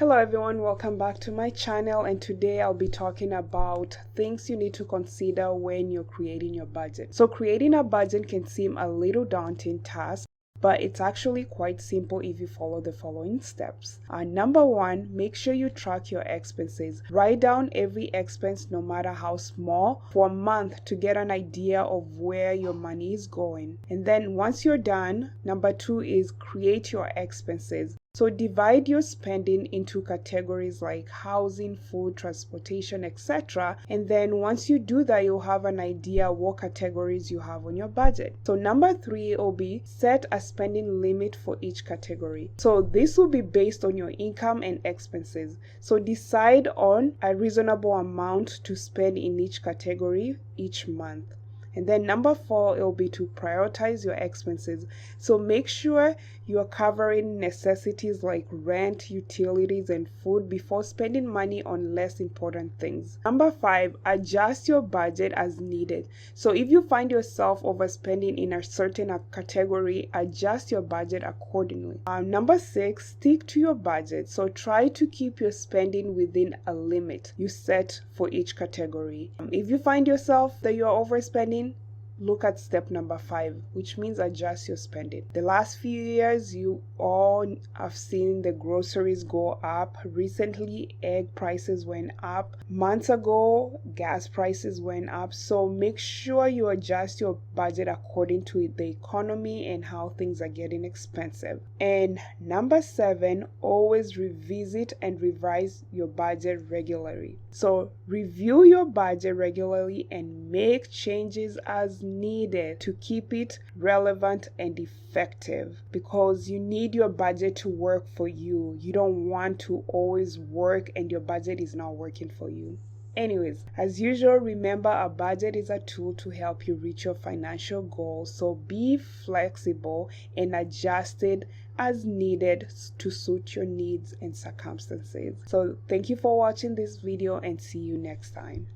Hello everyone, welcome back to my channel, and today I'll be talking about things you need to consider when you're creating your budget. So creating a budget can seem a little daunting task, but it's actually quite simple if you follow the following steps. Number one, make sure you track your expenses. Write down every expense, no matter how small, for a month to get an idea of where your money is going. And then once you're done, number two is create your expenses. So divide your spending into categories like housing, food, transportation, etc. And then once you do that, you'll have an idea what categories you have on your budget. So number three will be set a spending limit for each category. So this will be based on your income and expenses. So decide on a reasonable amount to spend in each category each month. And then number four, it will be to prioritize your expenses. So make sure you are covering necessities like rent, utilities, and food before spending money on less important things. Number five, adjust your budget as needed. So if you find yourself overspending in a certain category, adjust your budget accordingly. Number six, stick to your budget. So try to keep your spending within a limit you set for each category. If you find yourself that you're overspending, look at step number five, which means adjust your spending. The last few years, you all have seen the groceries go up. Recently, egg prices went up. Months ago, gas prices went up. So make sure you adjust your budget according to the economy and how things are getting expensive. And number seven, always revisit and revise your budget regularly. So review your budget regularly and make changes as needed to keep it relevant and effective, because you need your budget to work for you. You don't want to always work and your budget is not working for you. Anyways, as usual, remember a budget is a tool to help you reach your financial goals. So be flexible and adjust it as needed to suit your needs and circumstances. So thank you for watching this video and see you next time.